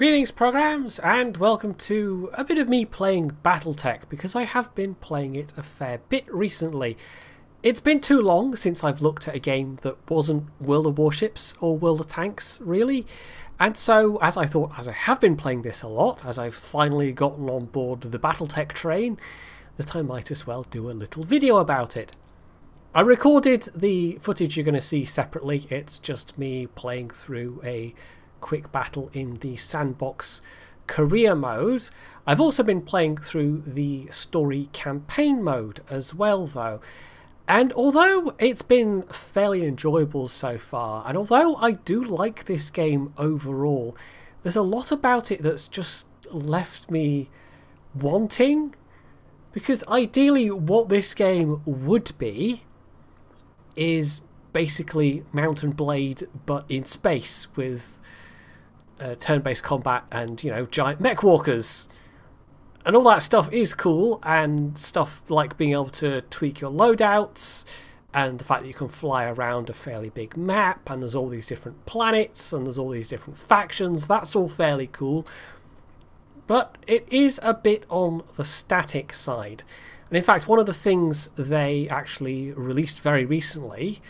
Greetings programs, and welcome to a bit of me playing BattleTech, because I have been playing it a fair bit recently. It's been too long since I've looked at a game that wasn't World of Warships or World of Tanks, really. And so, as I have been playing this a lot, as I've finally gotten on board the BattleTech train, that I might as well do a little video about it. I recorded the footage you're going to see separately. It's just me playing through a quick battle in the sandbox career mode. I've also been playing through the story campaign mode as well though, and although it's been fairly enjoyable so far, and although I do like this game overall, there's a lot about it that's just left me wanting, because ideally what this game would be is basically Mount and Blade but in space with turn-based combat and, you know, giant mech walkers. And all that stuff is cool, and stuff like being able to tweak your loadouts, and the fact that you can fly around a fairly big map, and there's all these different planets, and there's all these different factions. That's all fairly cool. But it is a bit on the static side. And in fact, one of the things they actually released very recently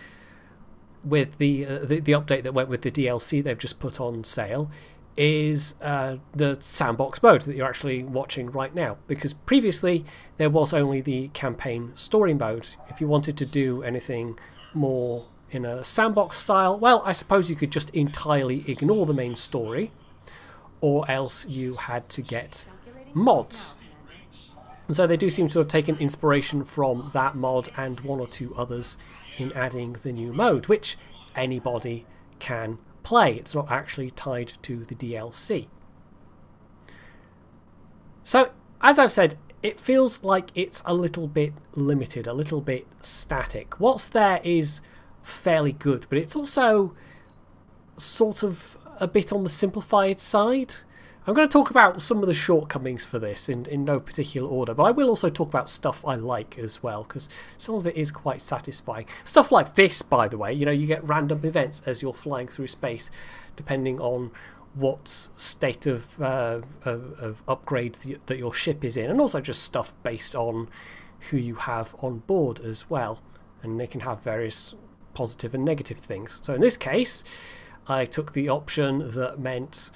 with the update that went with the DLC they've just put on sale is the sandbox mode that you're actually watching right now, because previously there was only the campaign story mode. If you wanted to do anything more in a sandbox style, well, I suppose you could just entirely ignore the main story, or else you had to get mods. And so they do seem to have taken inspiration from that mod and one or two others in adding the new mode, which anybody can play. It's not actually tied to the DLC. So, as I've said, it feels like it's a little bit limited, a little bit static. What's there is fairly good, but it's also sort of a bit on the simplified side. I'm going to talk about some of the shortcomings for this in no particular order, but I will also talk about stuff I like as well, because some of it is quite satisfying. Stuff like this, by the way, you know, you get random events as you're flying through space, depending on what state of upgrade that your ship is in, and also just stuff based on who you have on board as well, and they can have various positive and negative things. So in this case, I took the option that meant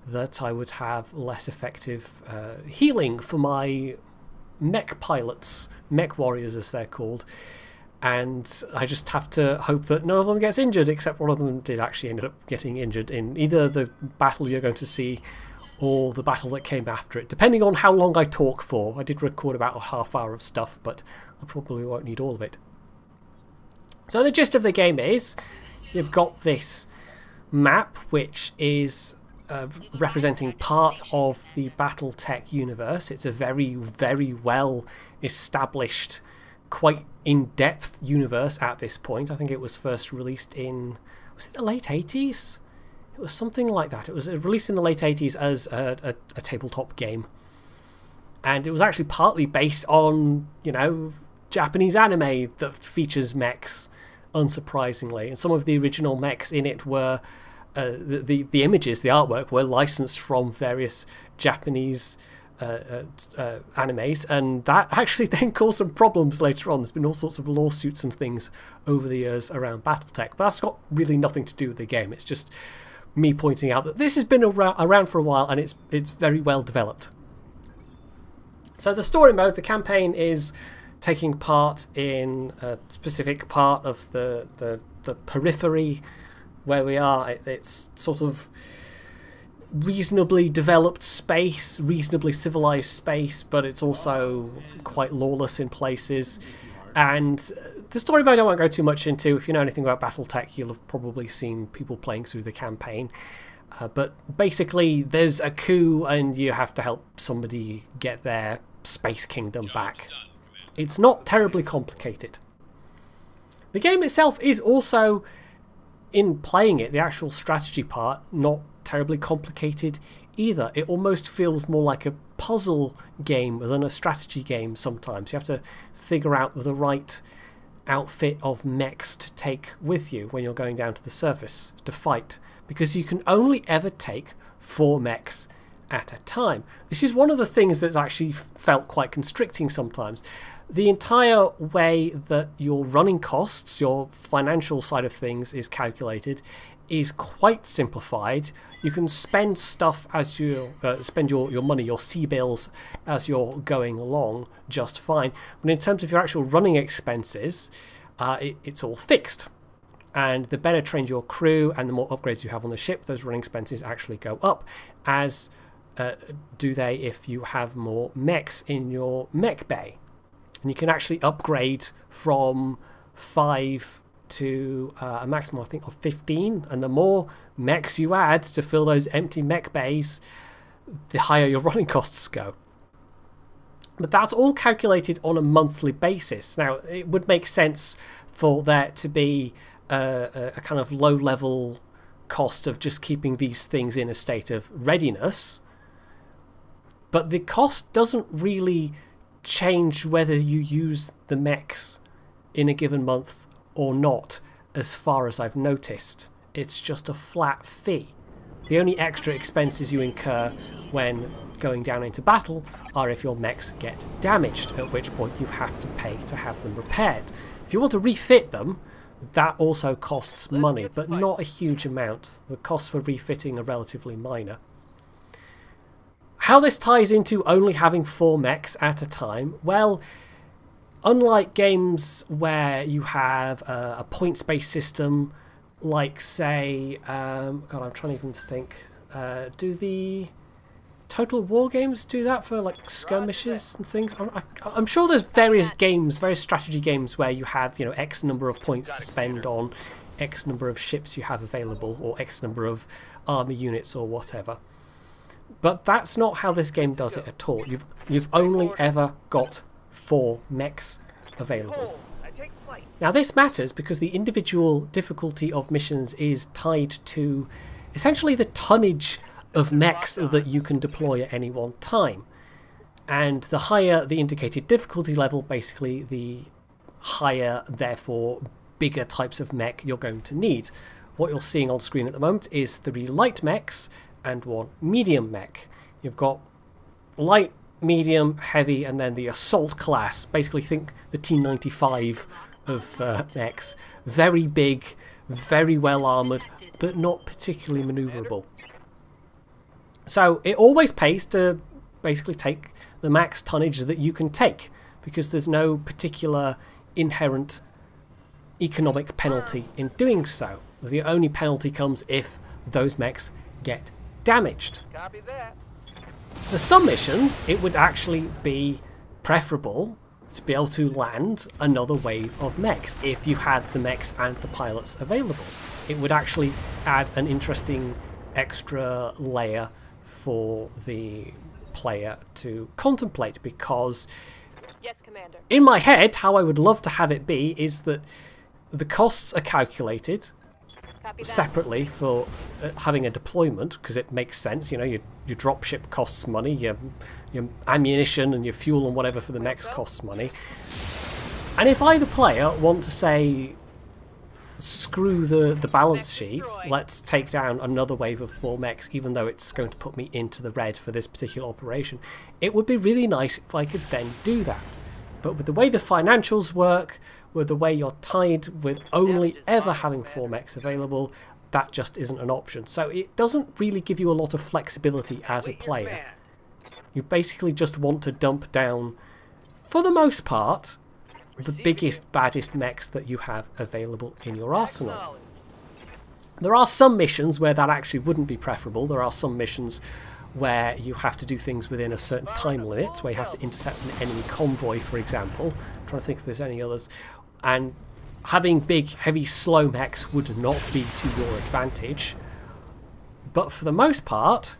that I would have less effective healing for my mech pilots, mech warriors as they're called, and I just have to hope that none of them gets injured, except one of them did actually end up getting injured in either the battle you're going to see or the battle that came after it, depending on how long I talk for. I did record about a half hour of stuff, but I probably won't need all of it. So the gist of the game is, you've got this map which is representing part of the BattleTech universe. It's a very, very well established, quite in-depth universe at this point. I think it was first released in, was it the late 80s? It was something like that. It was released in the late 80s as a tabletop game. And it was actually partly based on, you know, Japanese anime that features mechs, unsurprisingly. And some of the original mechs in it were the images, the artwork, were licensed from various Japanese animes, and that actually then caused some problems later on. There's been all sorts of lawsuits and things over the years around BattleTech, but that's got really nothing to do with the game. It's just me pointing out that this has been around for a while, and it's very well developed. So the story mode, the campaign, is taking part in a specific part of the periphery where we are. It's sort of reasonably developed space, reasonably civilized space, but it's also quite lawless in places. And the story mode I won't go too much into. If you know anything about BattleTech, you'll have probably seen people playing through the campaign. But basically, there's a coup and you have to help somebody get their space kingdom back. It's not terribly complicated. The game itself is also, in playing it, the actual strategy part, not terribly complicated either. It almost feels more like a puzzle game than a strategy game sometimes. You have to figure out the right outfit of mechs to take with you when you're going down to the surface to fight because you can only ever take 4 mechs at a time. This is one of the things that's actually felt quite constricting sometimes. The entire way that your running costs, your financial side of things, is calculated is quite simplified. You can spend stuff as you spend your money, your C-bills, as you're going along just fine. But in terms of your actual running expenses, it's all fixed. And the better trained your crew and the more upgrades you have on the ship, those running expenses actually go up, as do they if you have more mechs in your mech bay. And you can actually upgrade from 5 to a maximum, I think, of 15. And the more mechs you add to fill those empty mech bays, the higher your running costs go. But that's all calculated on a monthly basis. Now, it would make sense for there to be a kind of low-level cost of just keeping these things in a state of readiness. But the cost doesn't really change whether you use the mechs in a given month or not, as far as I've noticed. It's just a flat fee. The only extra expenses you incur when going down into battle are if your mechs get damaged, at which point you have to pay to have them repaired. If you want to refit them, that also costs money, but not a huge amount. The costs for refitting are relatively minor. How this ties into only having 4 mechs at a time, well, unlike games where you have a points-based system, like, say, God, I'm trying to even think, do the Total War games do that for, like, skirmishes and things? I'm sure there's various games, various strategy games where you have, you know, X number of points to spend on X number of ships you have available, or X number of army units or whatever. But that's not how this game does it at all. You've only ever got 4 mechs available. Now this matters because the individual difficulty of missions is tied to essentially the tonnage of mechs that you can deploy at any one time. And the higher the indicated difficulty level, basically the higher, therefore bigger types of mech you're going to need. What you're seeing on screen at the moment is 3 light mechs and 1 medium mech. You've got light, medium, heavy, and then the assault class. Basically think the T-95 of mechs. Very big, very well armoured, but not particularly manoeuvrable. So it always pays to basically take the max tonnage that you can take, because there's no particular inherent economic penalty in doing so. The only penalty comes if those mechs get damaged. Copy that. For some missions, it would actually be preferable to be able to land another wave of mechs if you had the mechs and the pilots available. It would actually add an interesting extra layer for the player to contemplate, because Yes, Commander. in my head, how I would love to have it be is that the costs are calculated Copy that. separately for having a deployment, because it makes sense. You know, your dropship costs money, your ammunition and your fuel and whatever for the mechs costs money. And if I, the player, want to say, screw the balance sheet, let's take down another wave of 4 mechs, even though it's going to put me into the red for this particular operation, it would be really nice if I could then do that. But with the way the financials work, with the way you're tied with only ever having 4 mechs available, that just isn't an option. So it doesn't really give you a lot of flexibility as a player. You basically just want to dump down, for the most part, the biggest, baddest mechs that you have available in your arsenal. There are some missions where that actually wouldn't be preferable. There are some missions where you have to do things within a certain time limit, where you have to intercept an enemy convoy, for example. I'm trying to think if there's any others. And having big, heavy, slow mechs would not be to your advantage. But for the most part,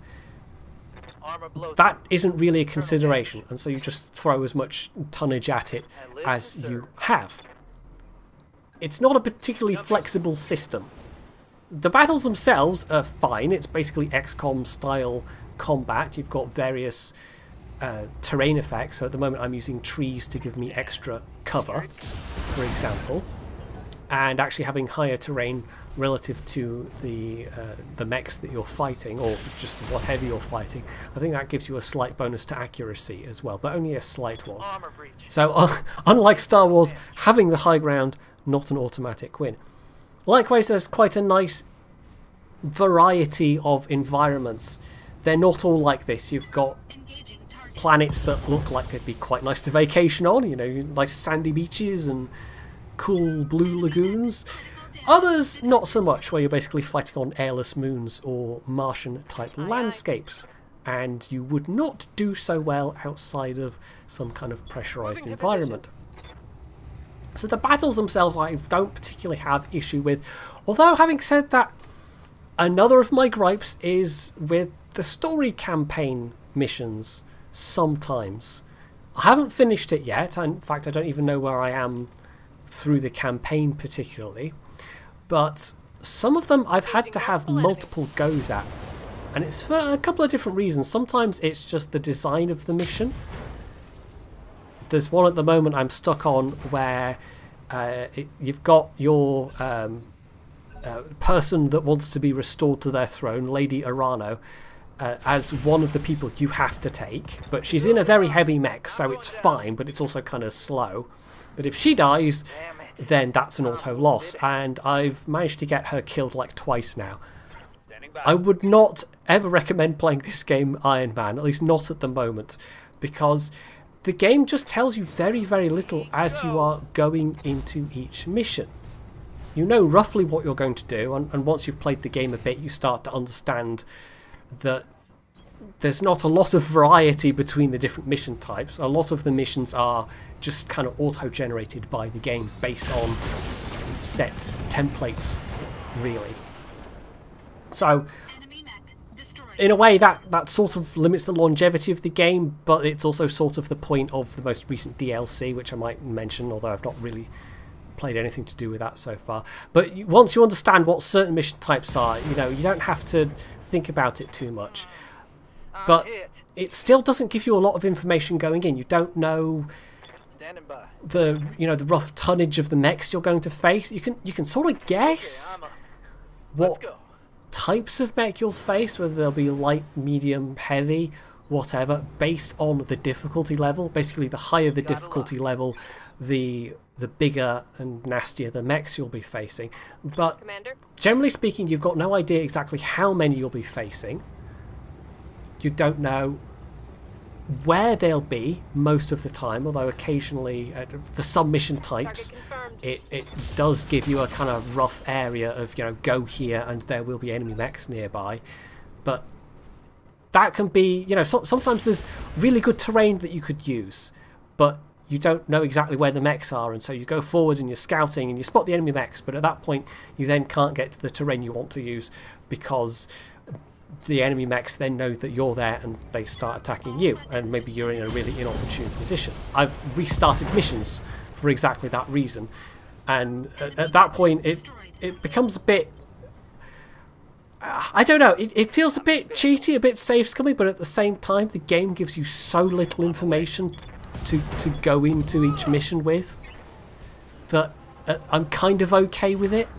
that isn't really a consideration, and so you just throw as much tonnage at it as you have. It's not a particularly flexible system. The battles themselves are fine. It's basically XCOM style combat. You've got various terrain effects. So at the moment I'm using trees to give me extra cover, for example. And actually having higher terrain relative to the mechs that you're fighting, or just whatever you're fighting. I think that gives you a slight bonus to accuracy as well, but only a slight one. So unlike Star Wars, having the high ground, not an automatic win. Likewise, there's quite a nice variety of environments. They're not all like this. You've got planets that look like they'd be quite nice to vacation on, you know, nice sandy beaches and cool blue lagoons. Others, not so much, where you're basically fighting on airless moons or Martian-type landscapes, and you would not do so well outside of some kind of pressurized environment. So the battles themselves I don't particularly have issue with, although having said that, another of my gripes is with the story campaign missions sometimes. I haven't finished it yet, in fact I don't even know where I am through the campaign particularly, but some of them I've had to have multiple goes at, and it's for a couple of different reasons. Sometimes it's just the design of the mission. There's one at the moment I'm stuck on where you've got your person that wants to be restored to their throne, Lady Arano, as one of the people you have to take, but she's in a very heavy mech, so it's fine, but it's also kind of slow. But if she dies, then that's an auto loss, and I've managed to get her killed like twice now. I would not ever recommend playing this game Iron Man, at least not at the moment, because the game just tells you very, very little as you are going into each mission. You know roughly what you're going to do, and once you've played the game a bit, you start to understand that there's not a lot of variety between the different mission types. A lot of the missions are just kind of auto-generated by the game based on set templates, really. So, in a way, that sort of limits the longevity of the game, but it's also sort of the point of the most recent DLC, which I might mention, although I've not really played anything to do with that so far. But once you understand what certain mission types are, you know, you don't have to think about it too much. But it still doesn't give you a lot of information going in. You don't know the rough tonnage of the mechs you're going to face. You can sort of guess what types of mech you'll face, whether they'll be light, medium, heavy, whatever, based on the difficulty level. Basically, the higher the difficulty level, the bigger and nastier the mechs you'll be facing. But generally speaking, you've got no idea exactly how many you'll be facing. You don't know where they'll be most of the time, although occasionally, for some mission types, it does give you a kind of rough area of, you know, go here and there will be enemy mechs nearby. But that can be, you know, sometimes there's really good terrain that you could use, but you don't know exactly where the mechs are, and so you go forwards and you're scouting and you spot the enemy mechs, but at that point you then can't get to the terrain you want to use because the enemy mechs then know that you're there and they start attacking you, and maybe you're in a really inopportune position. I've restarted missions for exactly that reason, and at that point it becomes a bit, I don't know, it feels a bit cheaty, a bit safe scummy, but at the same time the game gives you so little information to go into each mission with that I'm kind of okay with it,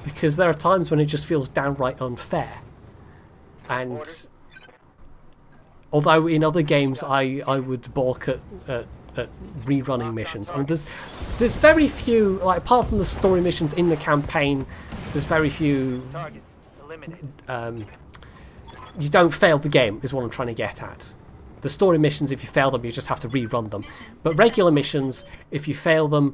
because there are times when it just feels downright unfair. And although in other games I would balk at rerunning missions, I mean, there's very few, like, apart from the story missions in the campaign, there's very few. You don't fail the game, is what I'm trying to get at. The story missions, if you fail them, you just have to rerun them. But regular missions, if you fail them,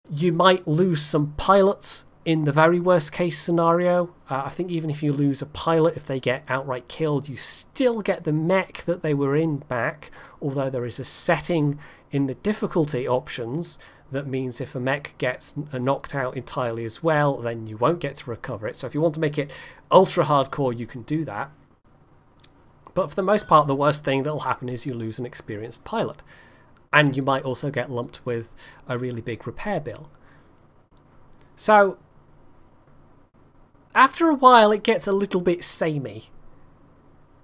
you might lose some pilots in the very worst case scenario. I think even if you lose a pilot, if they get outright killed, you still get the mech that they were in back, although there is a setting in the difficulty options that means if a mech gets knocked out entirely as well, then you won't get to recover it. So if you want to make it ultra hardcore, you can do that. But for the most part, the worst thing that'll happen is you lose an experienced pilot. And you might also get lumped with a really big repair bill. So after a while it gets a little bit samey,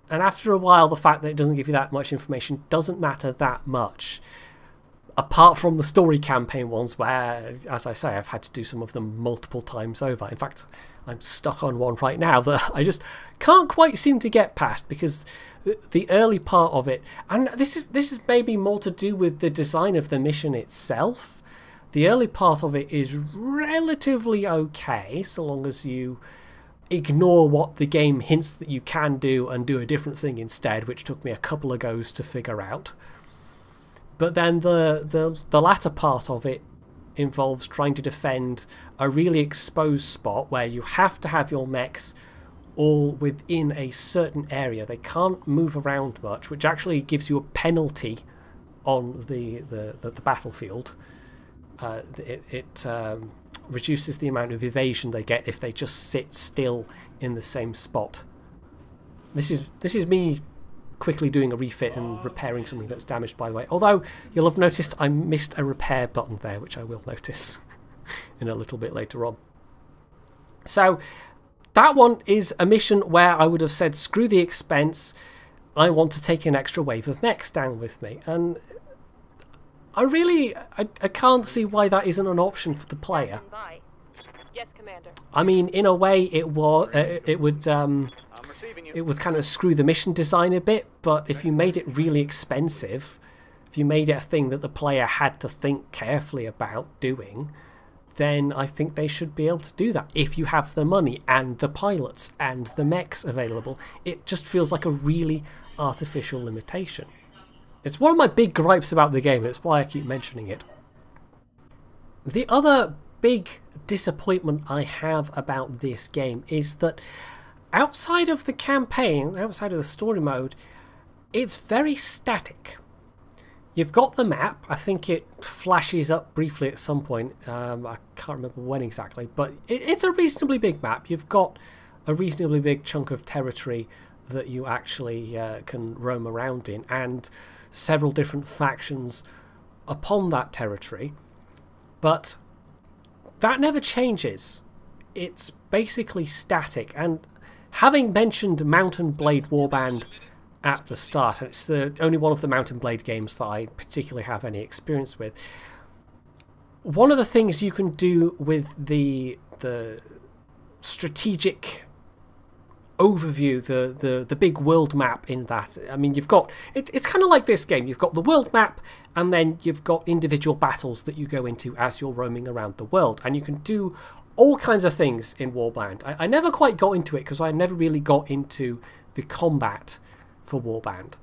and after a while the fact that it doesn't give you that much information doesn't matter that much. apart from the story campaign ones where, as I say, I've had to do some of them multiple times over. In fact, I'm stuck on one right now that I just can't quite seem to get past, because the early part of it, and this is maybe more to do with the design of the mission itself. The early part of it is relatively okay, so long as you ignore what the game hints that you can do and do a different thing instead, which took me a couple of goes to figure out. But then the latter part of it involves trying to defend a really exposed spot where you have to have your mechs all within a certain area. They can't move around much, which actually gives you a penalty on the battlefield. It reduces the amount of evasion they get if they just sit still in the same spot. This is me quickly doing a refit and repairing something that's damaged, by the way. Although you'll have noticed I missed a repair button there, which I will notice in a little bit later on. So that one is a mission where I would have said, screw the expense, I want to take an extra wave of mechs down with me. And I can't see why that isn't an option for the player. Yes, Commander. I mean, in a way, it would kind of screw the mission design a bit, but if you made it really expensive, if you made it a thing that the player had to think carefully about doing, then I think they should be able to do that. If you have the money and the pilots and the mechs available, it just feels like a really artificial limitation. It's one of my big gripes about the game, that's why I keep mentioning it. The other big disappointment I have about this game is that outside of the campaign, outside of the story mode, it's very static. You've got the map. I think it flashes up briefly at some point. I can't remember when exactly, but it's a reasonably big map. You've got a reasonably big chunk of territory that you actually can roam around in, and several different factions upon that territory. But that never changes. It's basically static. And having mentioned Mountain Blade Warband at the start, and it's the only one of the Mountain Blade games that I particularly have any experience with, one of the things you can do with the strategic overview, the big world map in that, I mean, you've got it's kind of like this game. You've got the world map, and then you've got individual battles that you go into as you're roaming around the world, and you can do all kinds of things in Warband. I never quite got into it because I never really got into the combat for Warband,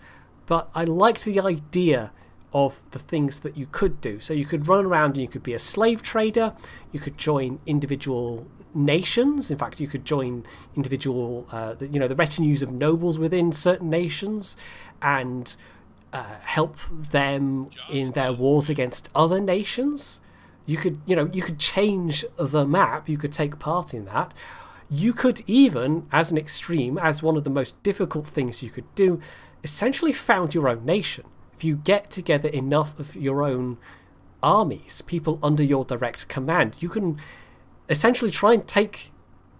but I liked the idea of the things that you could do. So you could run around and you could be a slave trader, you could join individual nations. In fact, you could join individual the retinues of nobles within certain nations and help them in their wars against other nations. You could change the map, you could take part in that. You could even, as an extreme, as one of the most difficult things you could do, essentially found your own nation. If you get together enough of your own armies, people under your direct command, you can essentially try and take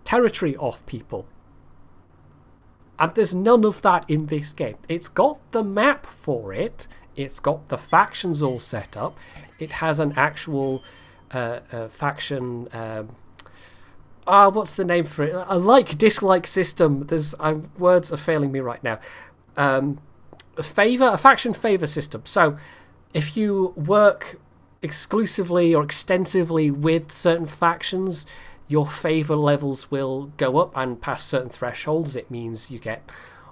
territory off people. And there's none of that in this game. It's got the map for it, it's got the factions all set up, it has an actual faction, what's the name for it? A like-dislike system. Words are failing me right now. A faction favor system. So if you work exclusively or extensively with certain factions, your favor levels will go up, and past certain thresholds it means you get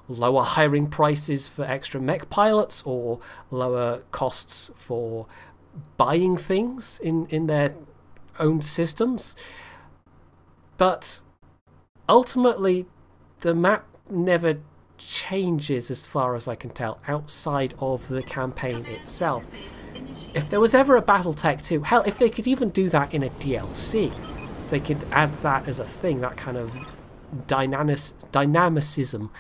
lower hiring prices for extra mech pilots or lower costs for buying things in their own systems. But ultimately the map never changes as far as I can tell outside of the campaign itself. If there was ever a BattleTech 2, hell, if they could even do that in a DLC, if they could add that as a thing, that kind of dynamicism,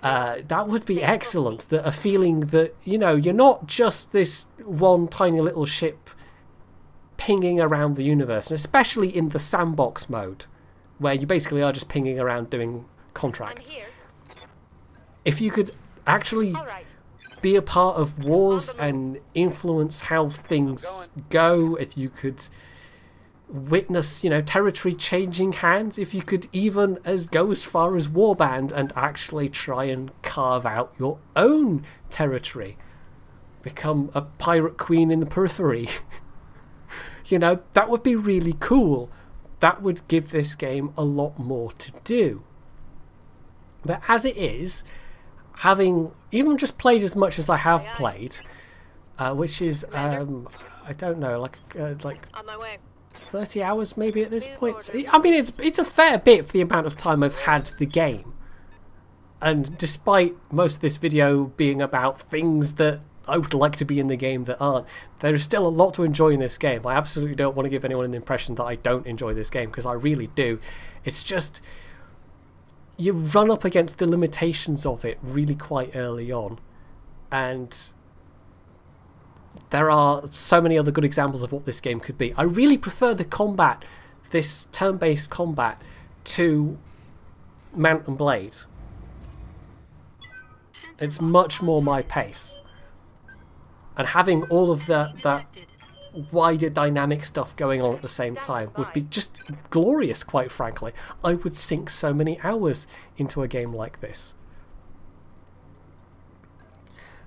that would be excellent. A feeling that, you're not just this one tiny little ship pinging around the universe, and especially in the sandbox mode, where you basically are just pinging around doing contracts. If you could actually be a part of wars and influence how things go, if you could witness, you know, territory changing hands, if you could even go as far as warband and actually try and carve out your own territory, become a pirate queen in the periphery. You know, that would be really cool. That would give this game a lot more to do. But as it is, having even just played as much as I have played, which is I don't know, like On my way. 30 hours maybe at this point. I mean, it's a fair bit for the amount of time I've had the game. And despite most of this video being about things that I would like to be in the game that aren't, there is still a lot to enjoy in this game. I absolutely don't want to give anyone the impression that I don't enjoy this game, because I really do. It's just, you run up against the limitations of it really quite early on, and there are so many other good examples of what this game could be. I really prefer the combat, this turn-based combat, to Mount and Blade. It's much more my pace. And having all of that wider dynamic stuff going on at the same time would be just glorious, quite frankly. I would sink so many hours into a game like this.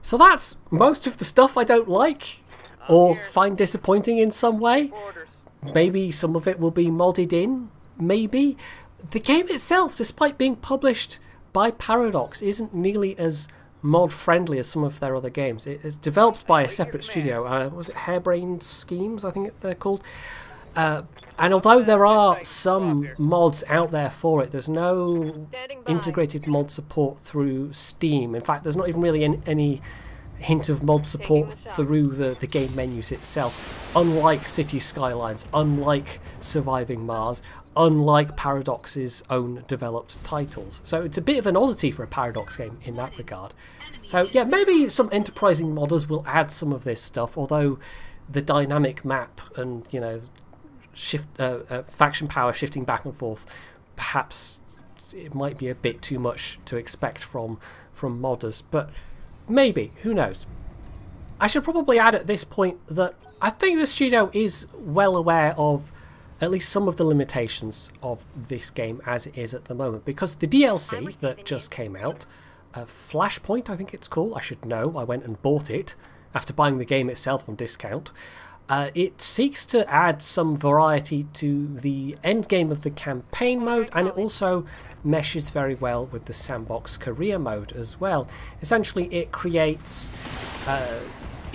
So that's most of the stuff I don't like or find disappointing in some way. Maybe some of it will be modded in, maybe. The game itself, despite being published by Paradox, isn't nearly as mod friendly as some of their other games. It's developed by a separate studio. Was it Harebrained Schemes, I think they're called? And although there are some mods out there for it, there's no integrated mod support through Steam. In fact, there's not even really any hint of mod support through the game menus itself. Unlike City Skylines, unlike Surviving Mars, unlike Paradox's own developed titles. So it's a bit of an oddity for a Paradox game in that regard. So yeah, maybe some enterprising modders will add some of this stuff, although the dynamic map and, you know, faction power shifting back and forth, perhaps it might be a bit too much to expect from modders, but maybe, who knows. I should probably add at this point that I think the studio is well aware of at least some of the limitations of this game as it is at the moment, because the DLC that just came out, Flashpoint I think it's called, I should know, I went and bought it after buying the game itself on discount. It seeks to add some variety to the end game of the campaign mode, and it also meshes very well with the sandbox career mode as well. Essentially it creates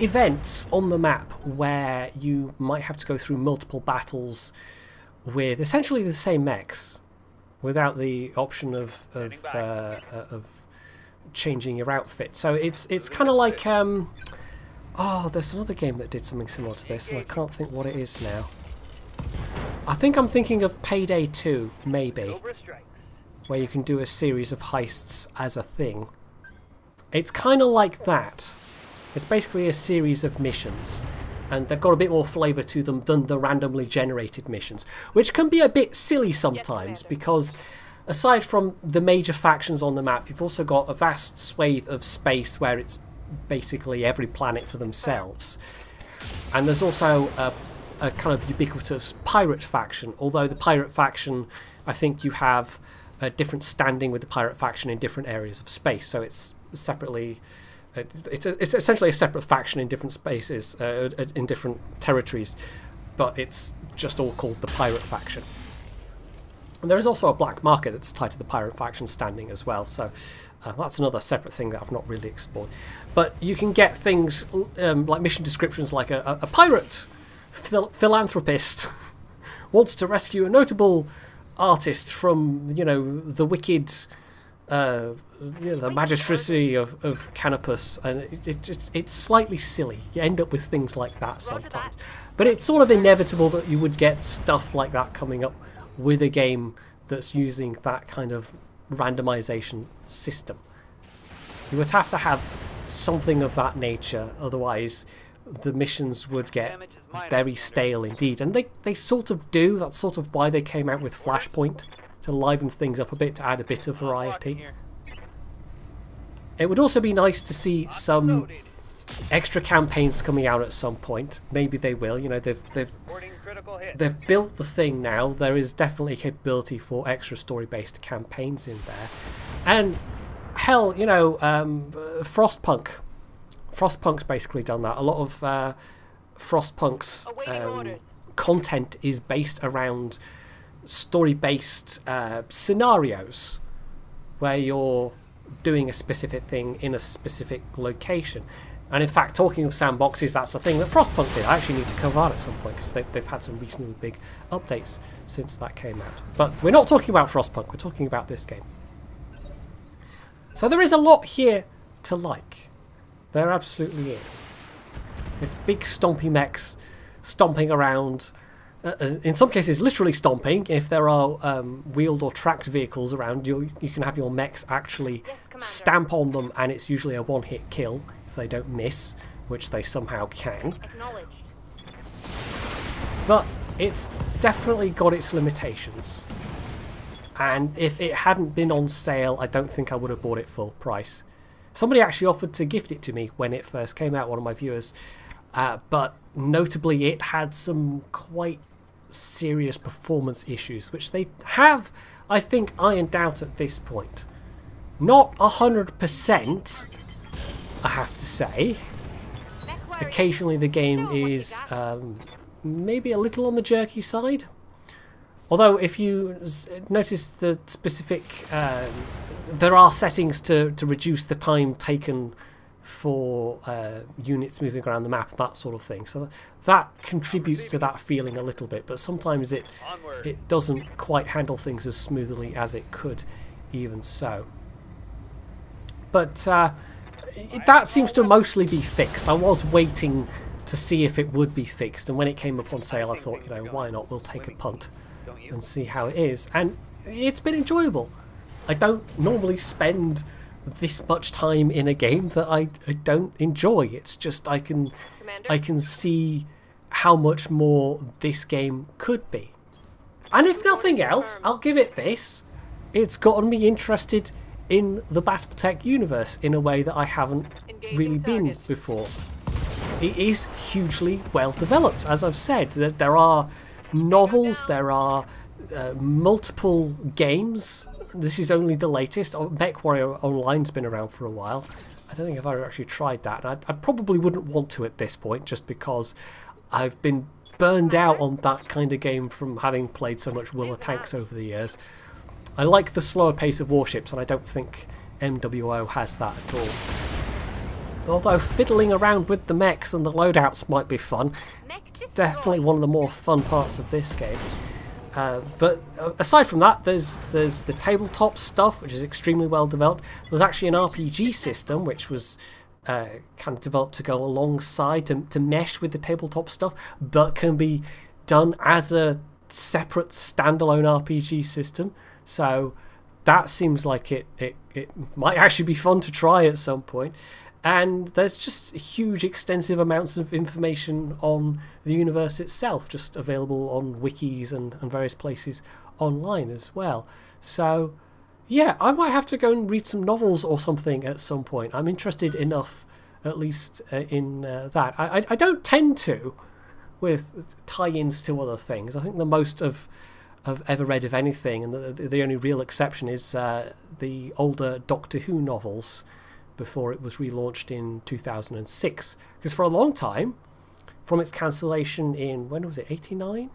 events on the map where you might have to go through multiple battles with essentially the same mechs, without the option of changing your outfit. So it's kind of like oh, there's another game that did something similar to this, and I can't think what it is now. I think I'm thinking of Payday 2, maybe, where you can do a series of heists as a thing. It's kind of like that. It's basically a series of missions, and they've got a bit more flavour to them than the randomly generated missions, which can be a bit silly sometimes, because aside from the major factions on the map, you've also got a vast swathe of space where it's basically every planet for themselves. And there's also a kind of ubiquitous pirate faction, although the pirate faction, I think you have a different standing with the pirate faction in different areas of space, so it's separately, it's essentially a separate faction in different spaces, in different territories, but it's just all called the pirate faction. And there is also a black market that's tied to the pirate faction standing as well, so that's another separate thing that I've not really explored. But you can get things like mission descriptions like a pirate philanthropist wants to rescue a notable artist from, you know, the wicked, the magistracy of Canopus, and it's slightly silly. You end up with things like that sometimes. But it's sort of inevitable that you would get stuff like that coming up with a game that's using that kind of randomization system. You would have to have something of that nature, otherwise the missions would get very stale indeed, and they sort of do. That's sort of why they came out with Flashpoint, to liven things up a bit, to add a bit of variety. It would also be nice to see some extra campaigns coming out at some point. Maybe they will. You know, they've built the thing now. There is definitely a capability for extra story-based campaigns in there. And hell, you know, Frostpunk's basically done that. A lot of Frostpunk's content is based around story-based scenarios where you're doing a specific thing in a specific location. And in fact, talking of sandboxes, that's a thing that Frostpunk did. I actually need to cover that at some point because they've had some reasonably big updates since that came out. But we're not talking about Frostpunk, we're talking about this game. So there is a lot here to like. There absolutely is. It's big stompy mechs stomping around. In some cases, literally stomping. If there are wheeled or tracked vehicles around, you can have your mechs actually stamp on them, and it's usually a one-hit kill if they don't miss, which they somehow can. But it's definitely got its limitations. And if it hadn't been on sale, I don't think I would have bought it full price. Somebody actually offered to gift it to me when it first came out, one of my viewers. But notably, it had some quite serious performance issues, which they have, I think, ironed out at this point. Not 100%, I have to say. Occasionally the game is maybe a little on the jerky side. Although if you notice the specific, there are settings to reduce the time taken for units moving around the map, that sort of thing. So that contributes to that feeling a little bit, but sometimes it doesn't quite handle things as smoothly as it could, even so. But that seems to mostly be fixed. I was waiting to see if it would be fixed, and when it came up on sale I thought, you know, why not, we'll take a punt and see how it is. And it's been enjoyable. I don't normally spend this much time in a game that I don't enjoy. It's just I can see how much more this game could be. And if nothing else, I'll give it this. It's gotten me interested in the BattleTech universe in a way that I haven't really been before. It is hugely well developed, as I've said. There are novels, there are multiple games. This is only the latest. MechWarrior Online's been around for a while. I don't think I've ever actually tried that. And I probably wouldn't want to at this point, just because I've been burned out on that kind of game from having played so much Will of Tanks over the years. I like the slower pace of warships, and I don't think MWO has that at all. Although fiddling around with the mechs and the loadouts might be fun. It's definitely one of the more fun parts of this game. But aside from that, there's the tabletop stuff, which is extremely well developed. There was actually an RPG system which was kind of developed to go alongside to mesh with the tabletop stuff, but can be done as a separate standalone RPG system. So that seems like it might actually be fun to try at some point. And there's just huge, extensive amounts of information on the universe itself, just available on wikis and various places online as well. So, yeah, I might have to go and read some novels or something at some point. I'm interested enough, at least, in that. I don't tend to with tie-ins to other things. I think the most I've ever read of anything, and the only real exception is the older Doctor Who novels, before it was relaunched in 2006. Because for a long time, from its cancellation in, when was it, 89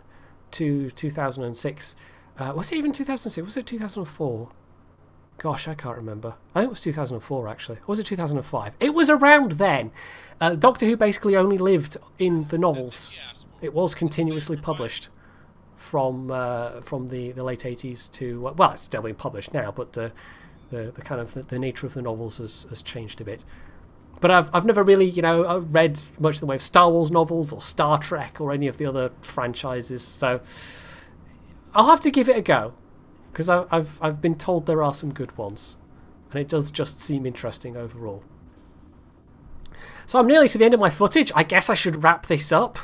to 2006, was it even 2006? Was it 2004? Gosh, I can't remember. I think it was 2004 actually. Or was it 2005? It was around then. Doctor Who basically only lived in the novels. It was continuously published from the late 80s to, well, it's still being published now, but the kind of the nature of the novels has changed a bit. But I've never really, you know, read much in the way of Star Wars novels or Star Trek or any of the other franchises, so I'll have to give it a go, because I've been told there are some good ones, and it does just seem interesting overall. So I'm nearly to the end of my footage. I guess I should wrap this up.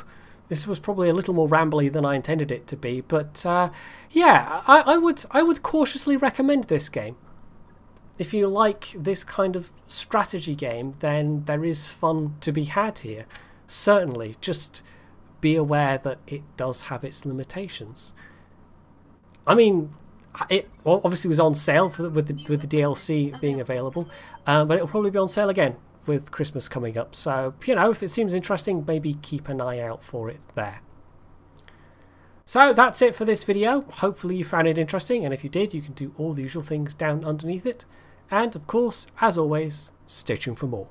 This was probably a little more rambly than I intended it to be, but yeah, I would cautiously recommend this game. if you like this kind of strategy game, then there is fun to be had here. Certainly, just be aware that it does have its limitations. I mean, it obviously was on sale with the DLC being available, but it'll probably be on sale again with Christmas coming up. So, you know, if it seems interesting, maybe keep an eye out for it there. So that's it for this video. Hopefully you found it interesting, and if you did, you can do all the usual things down underneath it. And of course, as always, stay tuned for more.